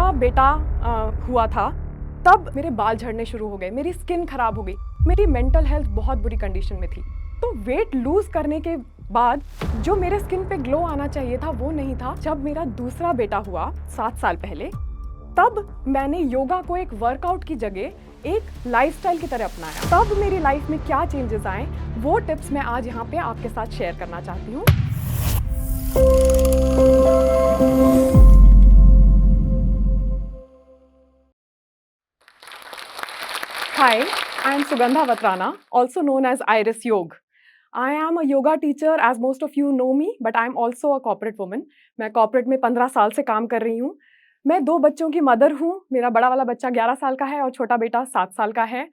पहला बेटा हुआ था, तब मेरे बाल झड़ने शुरू हो गए, मेरी स्किन खराब हो गई, मेरी मेंटल हेल्थ बहुत बुरी कंडीशन में थी। तो वेट लूज करने के बाद जो मेरे स्किन पे ग्लो आना चाहिए था वो नहीं था। जब मेरा दूसरा बेटा हुआ 7 साल पहले, तब मैंने योगा को एक वर्कआउट की जगह एक लाइफस्टाइल की तरह अपनाया। तब मेरी लाइफ में क्या चेंजेस आए वो टिप्स मैं आज यहाँ पे आपके साथ शेयर करना चाहती हूँ। Hi, I am Sugandha Vatrana, also known as Iris Yog. I am a yoga teacher, as most of you know me, but I am also a corporate woman. मैं corporate में 15 साल से काम कर रही हूँ। मैं 2 बच्चों की मदर हूँ। मेरा बड़ा वाला बच्चा 11 साल का है और छोटा बेटा 7 साल का है।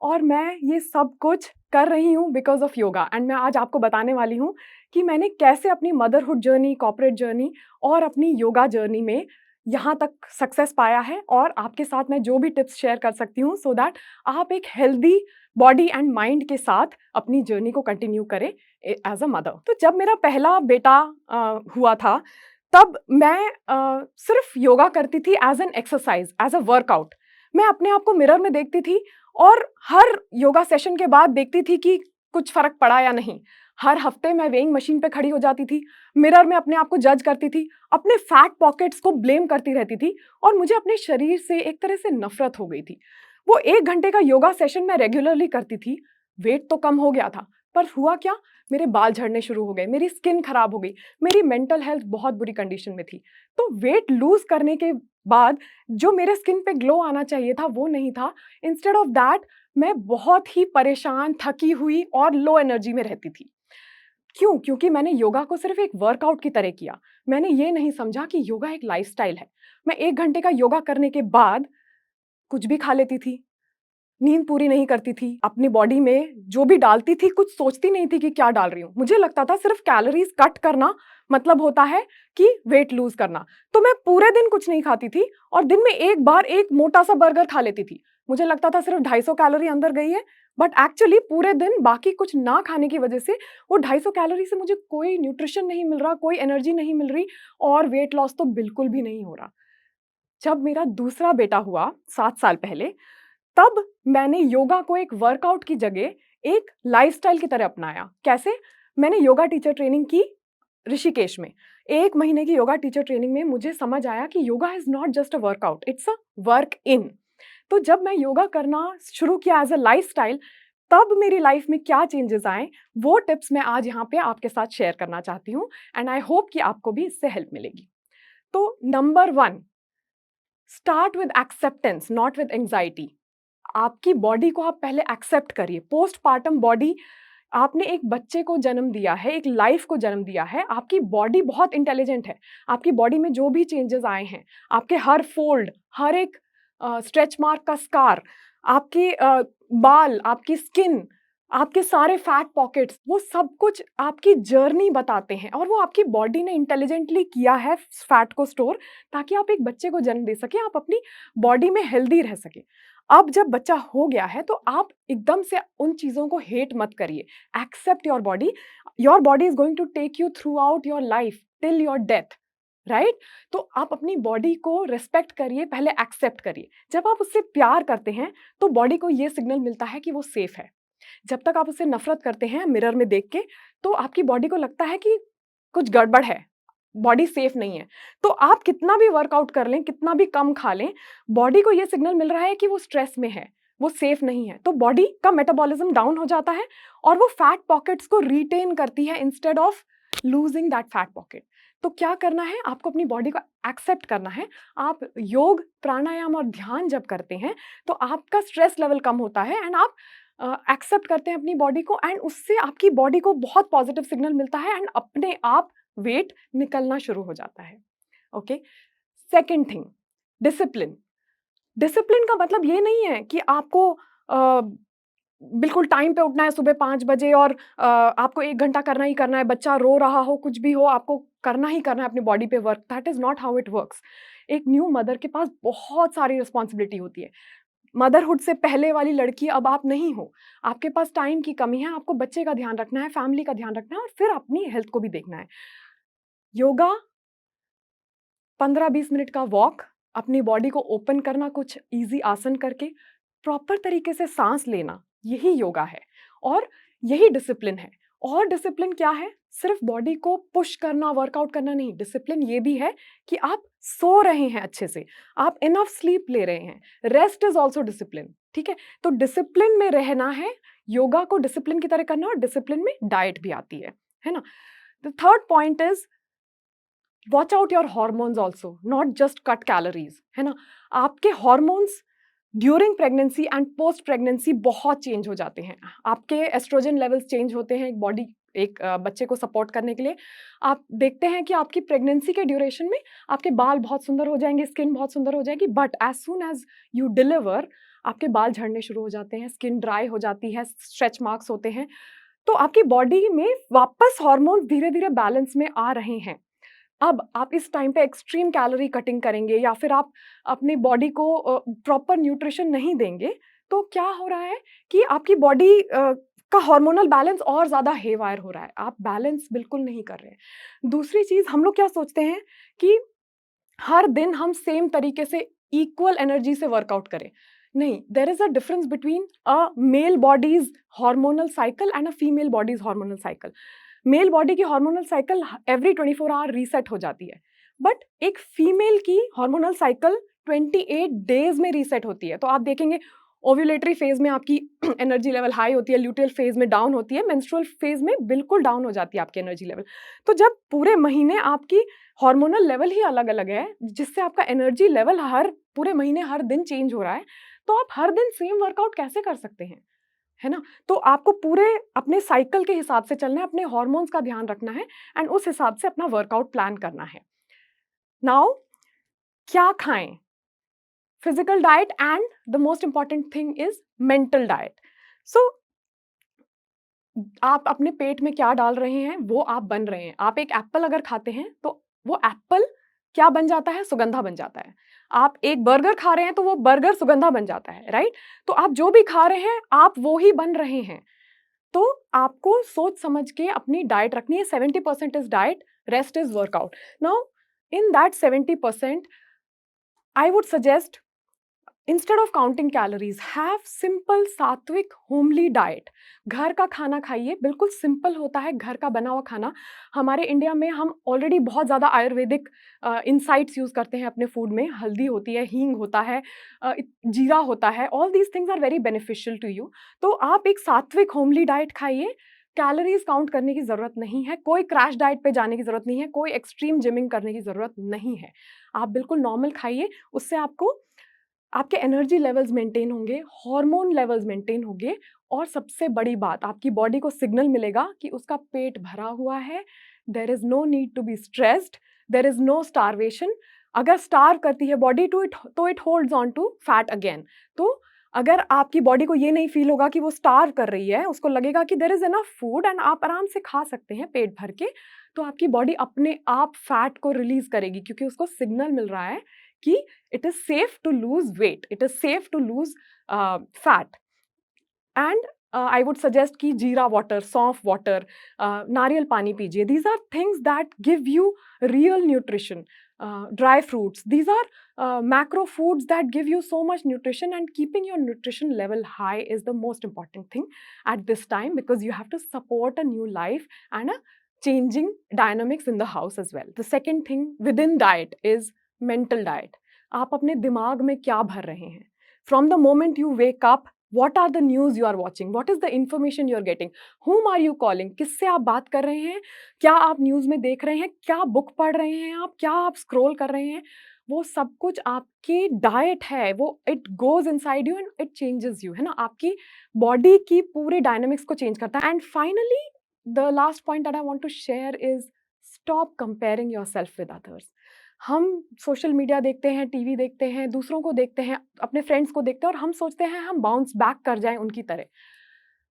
और मैं ये सब कुछ कर रही हूँ बिकॉज ऑफ योगा। एंड मैं आज आपको बताने वाली हूँ कि मैंने कैसे अपनी मदरहुड जर्नी, कॉर्पोरेट जर्नी और अपनी योगा जर्नी में यहाँ तक सक्सेस पाया है, और आपके साथ मैं जो भी टिप्स शेयर कर सकती हूँ सो दैट आप एक हेल्दी बॉडी एंड माइंड के साथ अपनी जर्नी को कंटिन्यू करें एज अ मदर। तो जब मेरा पहला बेटा हुआ था, तब मैं सिर्फ योगा करती थी as an exercise, as a workout. मैं अपने आप को मिरर में देखती थी और हर योगा सेशन के बाद देखती थी कि कुछ फर्क पड़ा या नहीं। हर हफ्ते मैं वेइंग मशीन पे खड़ी हो जाती थी, मिरर में अपने आप को जज करती थी, अपने फैट पॉकेट्स को ब्लेम करती रहती थी और मुझे अपने शरीर से एक तरह से नफरत हो गई थी। वो 1 घंटे का योगा सेशन मैं रेगुलरली करती थी, वेट तो कम हो गया था, पर हुआ क्या, मेरे बाल झड़ने शुरू हो गए, मेरी स्किन खराब हो गई, मेरी मेंटल हेल्थ बहुत बुरी कंडीशन में थी। तो वेट लूज करने के बाद जो मेरे स्किन पे ग्लो आना चाहिए था वो नहीं था। इंस्टेड ऑफ दैट मैं बहुत ही परेशान, थकी हुई और लो एनर्जी में रहती थी। क्यों? क्योंकि मैंने योगा को सिर्फ एक वर्कआउट की तरह किया। मैंने ये नहीं समझा कि योगा एक लाइफस्टाइल है। मैं 1 घंटे का योगा करने के बाद कुछ भी खा लेती थी, नींद पूरी नहीं करती थी, अपनी बॉडी में जो भी डालती थी कुछ सोचती नहीं थी कि क्या डाल रही हूँ। मुझे लगता था सिर्फ कैलोरीज कट करना मतलब होता है कि वेट लूज करना। तो मैं पूरे दिन कुछ नहीं खाती थी और दिन में एक बार एक मोटा सा बर्गर खा लेती थी। मुझे लगता था सिर्फ 250 कैलोरी अंदर गई है, बट एक्चुअली पूरे दिन बाकी कुछ ना खाने की वजह से वो 250 कैलोरी से मुझे कोई न्यूट्रिशन नहीं मिल रहा, कोई एनर्जी नहीं मिल रही और वेट लॉस तो बिल्कुल भी नहीं हो रहा। जब मेरा दूसरा बेटा हुआ 7 साल पहले, तब मैंने योगा को एक वर्कआउट की जगह एक लाइफस्टाइल की तरह अपनाया। कैसे? मैंने योगा टीचर ट्रेनिंग की ऋषिकेश में। 1 महीने की योगा टीचर ट्रेनिंग में मुझे समझ आया कि yoga is not just a workout, it's a work in. तो जब मैं योगा करना शुरू किया एज़ अ लाइफस्टाइल, तब मेरी लाइफ में क्या चेंजेस आए, वो टिप्स मैं आज यहाँ पे आपके साथ शेयर करना चाहती हूँ एंड आई होप कि आपको भी इससे हेल्प मिलेगी। तो number 1, start with acceptance not with anxiety. आपकी बॉडी को आप पहले एक्सेप्ट करिए। पोस्टपार्टम बॉडी, आपने एक बच्चे को जन्म दिया है, एक लाइफ को जन्म दिया है। आपकी बॉडी बहुत इंटेलिजेंट है। आपकी बॉडी में जो भी चेंजेस आए हैं, आपके हर फोल्ड, हर एक स्ट्रेच मार्क का स्कार, आपके बाल, आपकी स्किन, आपके सारे फैट पॉकेट्स, वो सब कुछ आपकी जर्नी बताते हैं और वो आपकी बॉडी ने इंटेलिजेंटली किया है फैट को स्टोर, ताकि आप एक बच्चे को जन्म दे सकें, आप अपनी बॉडी में हेल्दी रह सकें। अब जब बच्चा हो गया है तो आप एकदम से उन चीज़ों को हेट मत करिए। Accept your body. Your body is going to take you throughout your life till your death, right? तो आप अपनी बॉडी को रिस्पेक्ट करिए, पहले एक्सेप्ट करिए। जब आप उससे प्यार करते हैं तो बॉडी को ये सिग्नल मिलता है कि वो सेफ है। जब तक आप उससे नफरत करते हैं मिरर में देख के, तो आपकी बॉडी को लगता है कि कुछ गड़बड़ है, बॉडी सेफ नहीं है। तो आप कितना भी वर्कआउट कर लें, कितना भी कम खा लें, बॉडी को ये सिग्नल मिल रहा है कि वो स्ट्रेस में है, वो सेफ नहीं है। तो बॉडी का मेटाबॉलिज्म डाउन हो जाता है और वो फैट पॉकेट्स को रिटेन करती है instead of losing that fat pocket. तो क्या करना है? आपको अपनी बॉडी को एक्सेप्ट करना है। आप योग, प्राणायाम और ध्यान जब करते हैं तो आपका स्ट्रेस लेवल कम होता है एंड आप एक्सेप्ट करते हैं अपनी बॉडी को, एंड उससे आपकी बॉडी को बहुत पॉजिटिव सिग्नल मिलता है एंड अपने आप वेट निकलना शुरू हो जाता है। Okay. Second thing, discipline. Discipline का मतलब ये नहीं है कि आपको बिल्कुल टाइम पे उठना है सुबह 5 बजे और आपको 1 घंटा करना ही करना है, बच्चा रो रहा हो, कुछ भी हो, आपको करना ही करना है अपनी बॉडी पे work. That is not how it works. एक न्यू मदर के पास बहुत सारी रिस्पॉन्सिबिलिटी होती है। मदरहुड से पहले वाली लड़की अब आप नहीं हो। आपके पास टाइम की कमी है, आपको बच्चे का ध्यान रखना है, फैमिली का ध्यान रखना है और फिर अपनी हेल्थ को भी देखना है। योगा, 15-20 मिनट का वॉक, अपनी बॉडी को ओपन करना कुछ ईज़ी आसन करके, प्रॉपर तरीके से साँस लेना, यही योगा है और यही डिसिप्लिन है। और डिसिप्लिन क्या है? सिर्फ़ बॉडी को पुश करना, वर्कआउट करना नहीं, डिसिप्लिन ये भी है कि आप सो रहे हैं अच्छे से, आप इनफ स्लीप ले रहे हैं। रेस्ट इज़ ऑल्सो डिसिप्लिन, ठीक है? तो डिसिप्लिन में रहना है, योगा को डिसिप्लिन की तरह करना और डिसिप्लिन में डाइट भी आती है ना? The third point is watch out your hormones also, not just cut calories, है ना? आपके hormones during pregnancy and post pregnancy बहुत चेंज हो जाते हैं। आपके एस्ट्रोजन लेवल्स चेंज होते हैं, बच्चे को सपोर्ट करने के लिए। आप देखते हैं कि आपकी प्रेगनेंसी के ड्यूरेशन में आपके बाल बहुत सुंदर हो जाएंगे, स्किन बहुत सुंदर हो जाएगी, but as soon as you deliver आपके बाल झड़ने शुरू हो जाते हैं, स्किन ड्राई हो जाती है, स्ट्रेच मार्क्स होते हैं। तो आपकी बॉडी में वापस हार्मोन्स धीरे धीरे बैलेंस में आ रहे हैं। अब आप इस टाइम पे एक्सट्रीम कैलोरी कटिंग करेंगे या फिर आप अपनी बॉडी को प्रॉपर न्यूट्रिशन नहीं देंगे, तो क्या हो रहा है कि आपकी बॉडी का हार्मोनल बैलेंस और ज़्यादा हेवायर हो रहा है। आप बैलेंस बिल्कुल नहीं कर रहे हैं। दूसरी चीज़, हम लोग क्या सोचते हैं कि हर दिन हम सेम तरीके से इक्वल एनर्जी से वर्कआउट करें। नहीं, there is a difference between a male body's hormonal cycle and a female body's hormonal cycle. Male body की hormonal cycle every 24 hour reset हो जाती है, बट एक फीमेल की हार्मोनल साइकिल 28 डेज में रीसेट होती है। तो आप देखेंगे ओव्यूलेटरी फेज में आपकी एनर्जी लेवल हाई होती है, ल्यूटियल फेज में डाउन होती है, मेंस्ट्रुअल फेज में बिल्कुल डाउन हो जाती है आपकी एनर्जी लेवल। तो जब पूरे महीने आपकी हार्मोनल लेवल ही अलग अलग है, जिससे आपका एनर्जी लेवल हर पूरे महीने हर दिन चेंज हो रहा है, तो आप हर दिन सेम वर्कआउट कैसे कर सकते हैं, है ना? तो आपको पूरे अपने साइकिल के हिसाब से चलना है, अपने हार्मोन्स का ध्यान रखना है एंड उस हिसाब से अपना वर्कआउट प्लान करना है। नाउ क्या खाएं? Physical diet and the most important thing is mental diet. So आप अपने पेट में क्या डाल रहे हैं वो आप बन रहे हैं। आप एक एप्पल अगर खाते हैं तो वो एप्पल क्या बन जाता है? सुगंधा बन जाता है। आप एक बर्गर खा रहे हैं तो वो बर्गर सुगंधा बन जाता है, राइट? तो आप जो भी खा रहे हैं आप वो ही बन रहे हैं। तो आपको सोच समझ के अपनी डाइट रखनी है। 70% is diet, rest is workout. Now in that 70% I would suggest, instead of counting calories, have simple सात्विक होमली डाइट। घर का खाना खाइए, बिल्कुल सिंपल होता है घर का बना हुआ खाना। हमारे इंडिया में हम ऑलरेडी बहुत ज़्यादा आयुर्वेदिक इंसाइट्स यूज़ करते हैं अपने फूड में। हल्दी होती है, हींग होता है, जीरा होता है, all these things are very beneficial to you. तो आप एक सात्विक होमली डाइट खाइए। कैलोरीज काउंट करने की ज़रूरत नहीं है, कोई क्रैश डाइट पे जाने की ज़रूरत नहीं है, कोई एक्सट्रीम जिमिंग करने की ज़रूरत नहीं है। आप बिल्कुल नॉर्मल खाइए, उससे आपको आपके एनर्जी लेवल्स मेंटेन होंगे, हार्मोन लेवल्स मेंटेन होंगे और सबसे बड़ी बात, आपकी बॉडी को सिग्नल मिलेगा कि उसका पेट भरा हुआ है। There is no need to be stressed, there is no starvation. अगर स्टार्व करती है बॉडी टू इट तो it holds on to fat again. तो अगर आपकी बॉडी को ये नहीं फील होगा कि वो स्टार्व कर रही है, उसको लगेगा कि there is enough food and आप आराम से खा सकते हैं पेट भर के, तो आपकी बॉडी अपने आप फैट को रिलीज करेगी, क्योंकि उसको सिग्नल मिल रहा है कि it is safe to lose weight, it is safe to lose fat. And I would suggest कि जीरा वाटर, सौंफ वाटर, नारियल पानी पीजिए। These are things that give you real nutrition. Dry fruits, these are macro foods that give you so much nutrition, and keeping your nutrition level high is the most important thing at this time, because you have to support a new life and a changing dynamics in the house as well. The second thing within diet is mental diet. आप अपने दिमाग में क्या भर रहे हैं? From the moment you wake up, what are the news you are watching? What is the information you are getting? Whom are you calling? किससे आप बात कर रहे हैं? क्या आप न्यूज़ में देख रहे हैं? क्या बुक पढ़ रहे हैं आप? क्या आप स्क्रॉल कर रहे हैं? वो सब कुछ आपकी डाइट है, वो it goes inside you and it changes you, है ना? आपकी बॉडी की पूरी डायनामिक्स को चेंज करता है। And finally the last point that I want to share is stop comparing yourself with others. हम सोशल मीडिया देखते हैं, टीवी देखते हैं, दूसरों को देखते हैं, अपने फ्रेंड्स को देखते हैं और हम सोचते हैं हम बाउंस बैक कर जाएँ उनकी तरह।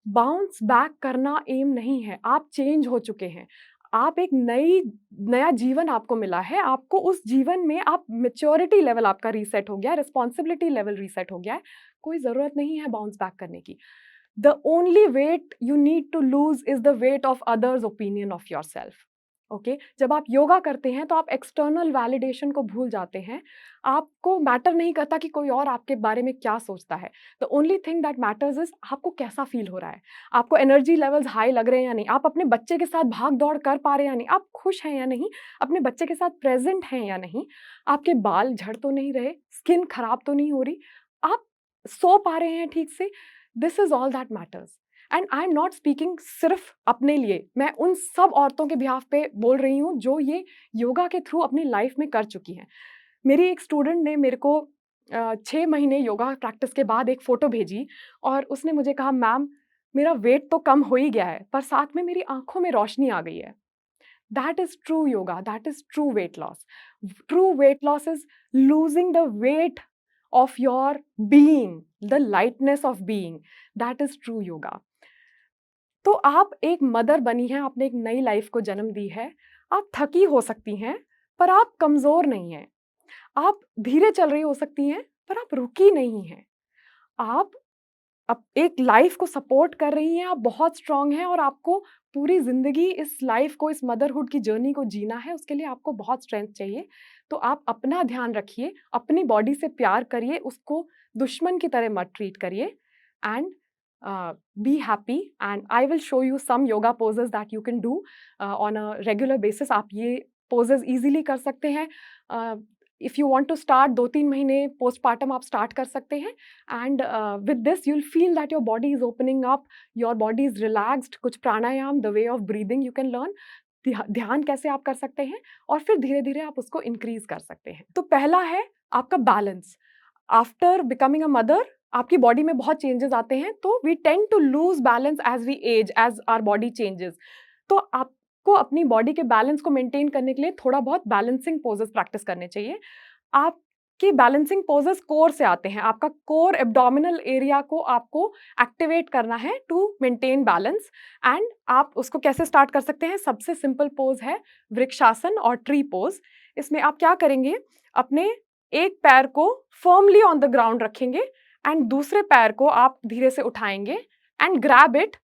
बाउंस बैक करना एम नहीं है, आप चेंज हो चुके हैं। आप एक नया जीवन आपको मिला है, आपको उस जीवन में आप मैच्योरिटी लेवल आपका रीसेट हो गया है, रिस्पॉन्सिबिलिटी लेवल रीसेट हो गया है, कोई ज़रूरत नहीं है बाउंस बैक करने की। The only weight you need to lose is the weight of others opinion of yourself. Okay, जब आप योगा करते हैं तो आप एक्सटर्नल वैलिडेशन को भूल जाते हैं। आपको मैटर नहीं करता कि कोई और आपके बारे में क्या सोचता है। The only thing that matters is आपको कैसा फ़ील हो रहा है। आपको एनर्जी लेवल्स हाई लग रहे हैं या नहीं? आप अपने बच्चे के साथ भाग-दौड़ कर पा रहे हैं या नहीं? आप खुश हैं या नहीं? अपने बच्चे के साथ प्रेज़ेंट हैं या नहीं? आपके बाल झड़ तो नहीं रहे? स्किन खराब तो नहीं हो रही? आप सो पा रहे हैं ठीक से? This is all that matters. And I am not speaking सिर्फ अपने लिए, मैं उन सब औरतों के बिहाफ पे बोल रही हूँ जो ये योगा के थ्रू अपनी लाइफ में कर चुकी हैं। मेरी एक स्टूडेंट ने मेरे को 6 महीने योगा प्रैक्टिस के बाद एक फ़ोटो भेजी और उसने मुझे कहा, मैम मेरा वेट तो कम हो ही गया है, पर साथ में मेरी आँखों में रोशनी आ गई है। That is true yoga, that is true weight loss. True weight loss is losing the weight of your being, the lightness of being, that is true yoga. तो आप एक मदर बनी हैं, आपने एक नई लाइफ को जन्म दी है। आप थकी हो सकती हैं, पर आप कमज़ोर नहीं हैं। आप धीरे चल रही हो सकती हैं, पर आप रुकी नहीं हैं। आप एक लाइफ को सपोर्ट कर रही हैं, आप बहुत स्ट्रॉन्ग हैं और आपको पूरी ज़िंदगी इस लाइफ को, इस मदरहुड की जर्नी को जीना है, उसके लिए आपको बहुत स्ट्रेंथ चाहिए। तो आप अपना ध्यान रखिए, अपनी बॉडी से प्यार करिए, उसको दुश्मन की तरह मत ट्रीट करिए and be happy and I will show you some yoga poses that you can do on a regular basis. आप ये पोजेज़ ईज़िली कर सकते हैं। If you want to start 2-3 महीने पोस्टपार्टम आप स्टार्ट कर सकते हैं and with this you'll feel that your body is opening up, your body is relaxed। कुछ प्राणायाम, the way of breathing you can learn। ध्यान कैसे आप कर सकते हैं और फिर धीरे-धीरे आप उसको इंक्रीज़ कर सकते हैं। तो पहला है आपका balance. After becoming a mother आपकी बॉडी में बहुत चेंजेस आते हैं, तो we tend to lose balance as we age, as our body changes. तो आपको अपनी बॉडी के बैलेंस को मेंटेन करने के लिए थोड़ा बहुत बैलेंसिंग पोजेज़ प्रैक्टिस करने चाहिए। आपके बैलेंसिंग पोजेज़ कोर से आते हैं। आपका कोर एब्डोमिनल एरिया को आपको एक्टिवेट करना है टू मेंटेन बैलेंस एंड आप उसको कैसे स्टार्ट कर सकते हैं? सबसे सिंपल पोज़ है वृक्षासन और ट्री पोज़। इसमें आप क्या करेंगे? अपने एक पैर को फर्मली ऑन द ग्राउंड रखेंगे एंड दूसरे पैर को आप धीरे से उठाएँगे and grab it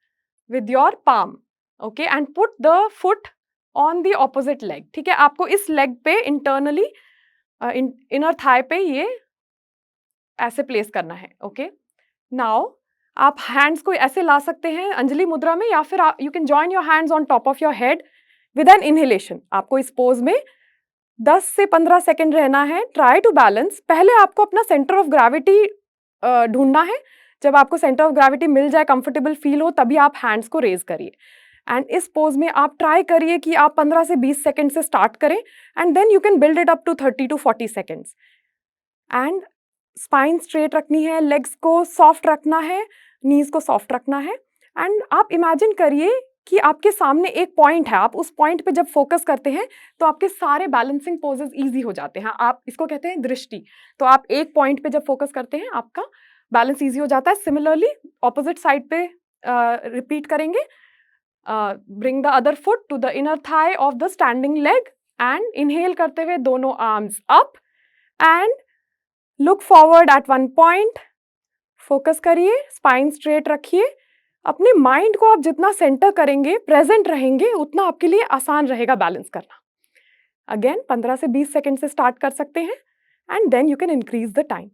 with your palm, okay, and put the foot on the opposite leg. ठीक है? आपको इस लेग पे इंटरनली इनर थाई पे ये ऐसे प्लेस करना है, ओके। नाउ आप हैंड्स को ऐसे ला सकते हैं अंजलि मुद्रा में, या फिर you can join your hands on top of your head with an inhalation. आपको इस पोज में 10 से 15 सेकंड रहना है। Try to balance. पहले आपको अपना सेंटर ऑफ ग्रेविटी ढूंढना है। जब आपको सेंटर ऑफ ग्रेविटी मिल जाए, कंफर्टेबल फील हो, तभी आप हैंड्स को रेज करिए एंड इस पोज में आप ट्राई करिए कि आप 15 से 20 सेकंड से स्टार्ट करें and then you can build it up to 30 to 40 seconds. And spine straight रखनी है, लेग्स को सॉफ्ट रखना है, नीज को सॉफ्ट रखना है एंड आप इमेजिन करिए कि आपके सामने एक पॉइंट है। आप उस पॉइंट पे जब फोकस करते हैं तो आपके सारे बैलेंसिंग पोजेस इजी हो जाते हैं। आप इसको कहते हैं दृष्टि। तो आप एक पॉइंट पे जब फोकस करते हैं आपका बैलेंस इजी हो जाता है। सिमिलरली ऑपोजिट साइड पे रिपीट करेंगे। Bring the other foot to the inner thigh of the standing leg and inhale करते हुए दोनों arms up and look forward at one point. Focus करिए, स्पाइन स्ट्रेट रखिए। अपने माइंड को आप जितना सेंटर करेंगे, प्रेजेंट रहेंगे, उतना आपके लिए आसान रहेगा बैलेंस करना। अगेन 15 से 20 सेकंड से स्टार्ट कर सकते हैं and then you can increase the time.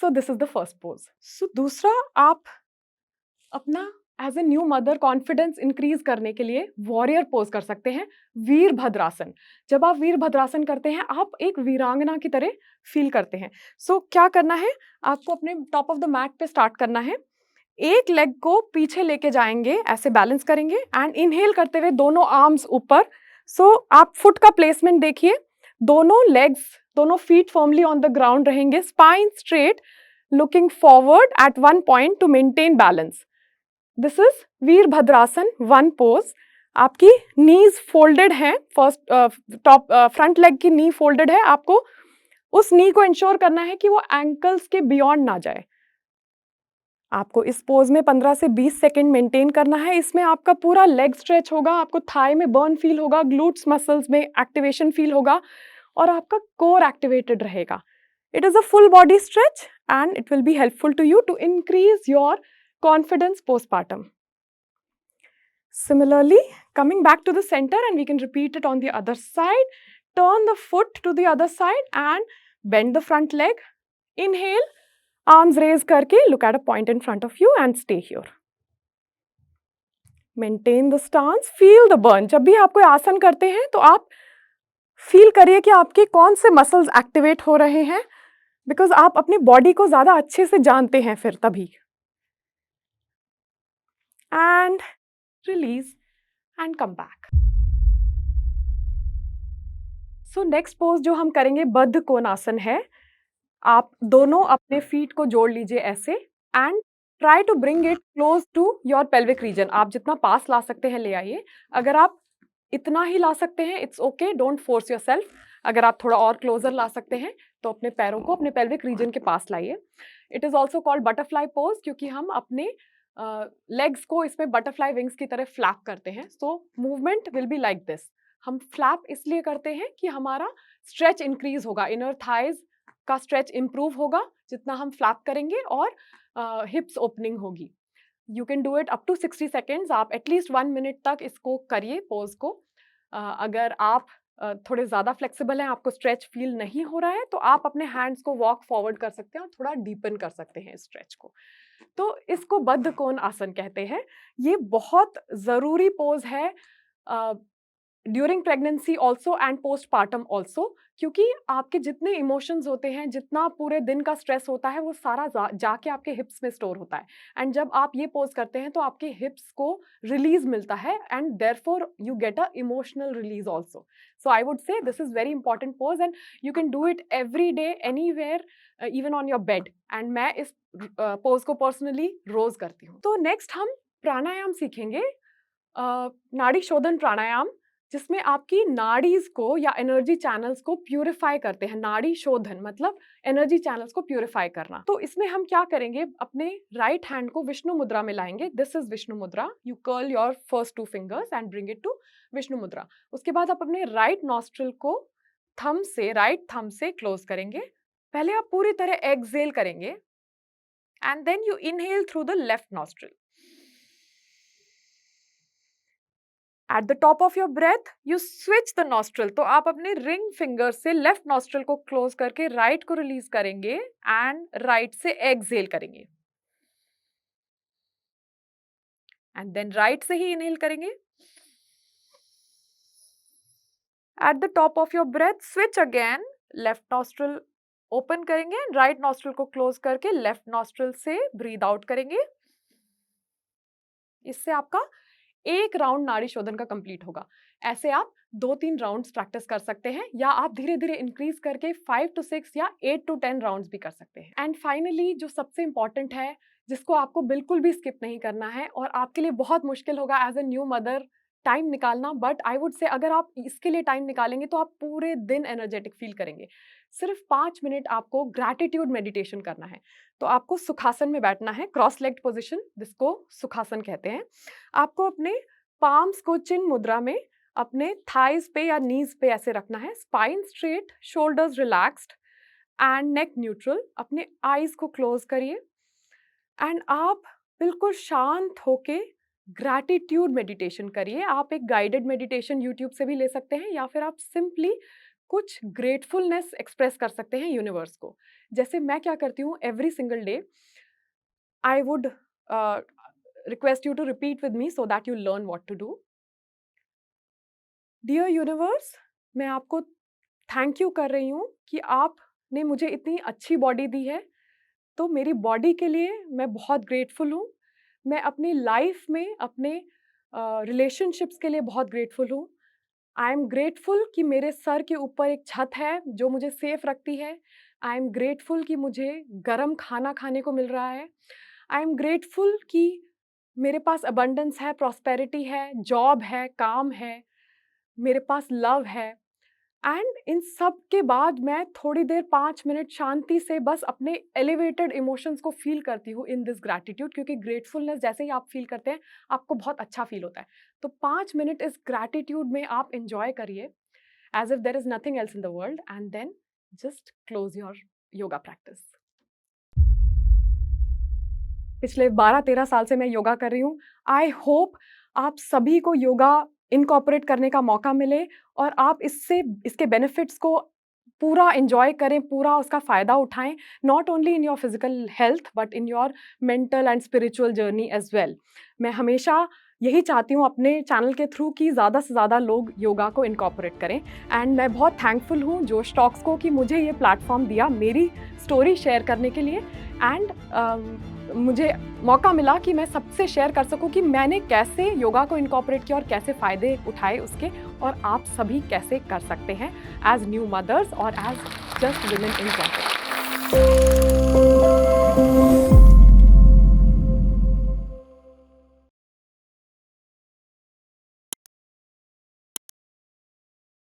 So this is the first pose. So दूसरा, आप अपना as a new mother confidence increase करने के लिए वॉरियर पोज कर सकते हैं, वीरभद्रासन। जब आप वीरभद्रासन करते हैं आप एक वीरांगना की तरह फील करते हैं। सो क्या करना है? आपको अपने टॉप ऑफ द मैट पे स्टार्ट करना है। एक लेग को पीछे लेके जाएंगे, ऐसे बैलेंस करेंगे एंड इनहेल करते हुए दोनों आर्म्स ऊपर। सो आप फुट का प्लेसमेंट देखिए, दोनों लेग्स, दोनों feet firmly on the ground रहेंगे, spine straight, looking forward at one point to maintain balance. This is Virabhadrasana one pose. आपकी नीज फोल्डेड हैं, फर्स्ट टॉप फ्रंट लेग की नी फोल्डेड है। आपको उस नी को इंश्योर करना है कि वो एंकल्स के बियॉन्ड ना जाए। आपको इस पोज में 15 से 20 सेकंड मेंटेन करना है। इसमें आपका पूरा लेग स्ट्रेच होगा, आपको थाई में बर्न फील होगा, ग्लूट्स मसल्स में एक्टिवेशन फील होगा और आपका कोर एक्टिवेटेड रहेगा। It is a full body stretch and it will be helpful to you to increase your confidence postpartum. Similarly, coming back to the center, and we can repeat it on the other side. Turn the foot to the other side and bend the front leg. Inhale, arms raise karke, look at a point in front of you and stay here. Maintain the stance, feel the burn. जब भी आप कोई आसन करते हैं तो आप feel करिए कि आपके कौन से मसल्स एक्टिवेट हो रहे हैं, बिकॉज आप अपनी बॉडी को ज्यादा अच्छे से जानते हैं फिर तभी. And release and come back. So next pose जो हम करेंगे बद्ध कोणासन है. आप दोनों अपने फीट को जोड़ लीजिए ऐसे and try to bring it close to your pelvic region. आप जितना पास ला सकते हैं ले आइए. अगर आप इतना ही ला सकते हैं it's okay, don't force yourself. अगर आप थोड़ा और क्लोजर ला सकते हैं तो अपने पैरों को अपने पेल्विक रीजन के पास लाइए. It is also called butterfly pose क्योंकि हम अपने लेग्स को इसमें बटरफ्लाई विंग्स की तरह फ्लैप करते हैं. So movement will be like this. हम फ्लैप इसलिए करते हैं कि हमारा स्ट्रेच इंक्रीज होगा, इनर थाइज का स्ट्रेच इंप्रूव होगा जितना हम फ्लैप करेंगे और हिप्स ओपनिंग होगी. You can do it up to 60 seconds. आप एटलीस्ट 1 मिनट तक इसको करिए पोज को. अगर आप थोड़े ज़्यादा फ्लेक्सिबल हैं, आपको स्ट्रेच फील नहीं हो रहा है तो आप अपने हैंड्स को वॉक फॉरवर्ड कर सकते हैं और थोड़ा डीपन कर सकते हैं स्ट्रेच को. तो इसको बद्ध कोण आसन कहते हैं. ये बहुत ज़रूरी पोज है during pregnancy also and postpartum also, क्योंकि आपके जितने इमोशंस होते हैं, जितना पूरे दिन का स्ट्रेस होता है वो सारा जाके आपके हिप्स में स्टोर होता है. एंड जब आप ये पोज करते हैं तो आपके हिप्स को रिलीज मिलता है and therefore you get a emotional release also. So I would से this is very important pose and you can do it every day anywhere, even on your bed. And मैं इस पोज को personally रोज करती हूँ. तो next हम प्राणायाम सीखेंगे, नाड़ी शोधन प्राणायाम, जिसमें आपकी नाड़ीज को या एनर्जी चैनल्स को प्यूरिफाई करते हैं. नाड़ी शोधन मतलब एनर्जी चैनल्स को प्यूरिफाई करना. तो इसमें हम क्या करेंगे, अपने राइट हैंड को विष्णु मुद्रा में लाएंगे. This is Vishnu mudra. You curl your first 2 fingers and bring it to Vishnu mudra. उसके बाद आप अपने राइट नॉस्ट्रिल को राइट थंब से क्लोज करेंगे. पहले आप पूरी तरह एक्सहेल करेंगे and then you inhale through the left nostril. At the top of your breath, you switch the nostril. तो आप अपने रिंग फिंगर से लेफ्ट नॉस्ट्रिल को क्लोज करके राइट को रिलीज करेंगे एंड राइट से एक्सहेल करेंगे. एंड देन राइट से ही इनहेल करेंगे. At the top of your breath, switch again. Left nostril open करेंगे एंड राइट नॉस्ट्रिल को क्लोज करके लेफ्ट नॉस्ट्रिल से ब्रीद आउट करेंगे. इससे आपका एक राउंड नाड़ी शोधन का कंप्लीट होगा. ऐसे आप 2-3 राउंड्स प्रैक्टिस कर सकते हैं या आप धीरे धीरे इंक्रीज करके 5 to 6 या 8 to 10 राउंड्स भी कर सकते हैं. एंड फाइनली जो सबसे इंपॉर्टेंट है, जिसको आपको बिल्कुल भी स्किप नहीं करना है और आपके लिए बहुत मुश्किल होगा as a new mother time निकालना, बट आई वुड से अगर आप इसके लिए टाइम निकालेंगे तो आप पूरे दिन एनर्जेटिक फील करेंगे. सिर्फ 5 मिनट आपको ग्रैटिट्यूड मेडिटेशन करना है. तो आपको सुखासन में बैठना है, क्रॉस लेग्ड पोजिशन, जिसको सुखासन कहते हैं. आपको अपने पाम्स को चिन मुद्रा में अपने थाइज पे या नीज पे ऐसे रखना है. Spine straight, shoulders relaxed and neck neutral. अपने आईज को क्लोज करिए एंड आप बिल्कुल शांत होके ग्रैटिट्यूड मेडिटेशन करिए. आप एक गाइडेड मेडिटेशन यूट्यूब से भी ले सकते हैं या फिर आप सिंपली कुछ ग्रेटफुलनेस एक्सप्रेस कर सकते हैं यूनिवर्स को. जैसे मैं क्या करती हूँ every single day, I would request you to repeat with me so that you learn what to do. Dear universe, मैं आपको थैंक यू कर रही हूँ कि आपने मुझे इतनी अच्छी बॉडी दी है. तो मेरी बॉडी के लिए मैं बहुत ग्रेटफुल हूँ. मैं अपनी लाइफ में अपने रिलेशनशिप्स के लिए बहुत ग्रेटफुल हूँ. आई एम ग्रेटफुल कि मेरे सर के ऊपर एक छत है जो मुझे सेफ रखती है. आई एम ग्रेटफुल कि मुझे गरम खाना खाने को मिल रहा है. आई एम ग्रेटफुल कि मेरे पास अबंडेंस है, प्रॉस्पेरिटी है, जॉब है, काम है, मेरे पास लव है. एंड इन सब के बाद मैं थोड़ी देर 5 मिनट शांति से बस अपने एलिवेटेड इमोशंस को फील करती हूँ इन दिस ग्रैटिट्यूड, क्योंकि ग्रेटफुलनेस जैसे ही आप फील करते हैं आपको बहुत अच्छा फील होता है. तो 5 मिनट इस ग्रैटिट्यूड में आप एंजॉय करिए as if there is nothing else in the world and then just close your yoga practice. पिछले 12-13 साल से मैं योगा कर रही हूँ. आई होप आप सभी को योगा इनकॉर्पोरेट करने का मौका मिले और आप इसके बेनिफिट्स को पूरा एन्जॉय करें, पूरा उसका फ़ायदा उठाएँ, not only in your physical health but in your mental and spiritual journey as well. मैं हमेशा यही चाहती हूँ अपने चैनल के थ्रू कि ज़्यादा से ज़्यादा लोग योगा को इनकॉर्पोरेट करें एंड मैं बहुत थैंकफुल हूँ जोश टॉक्स को कि मुझे ये प्लेटफ़ॉर्म दिया मेरी स्टोरी शेयर करने के लिए एंड मुझे मौका मिला कि मैं सबसे शेयर कर सकूँ कि मैंने कैसे योगा को इनकॉर्पोरेट किया और कैसे फ़ायदे उठाए उसके और आप सभी कैसे कर सकते हैं एज़ न्यू मदर्स और as just women in general.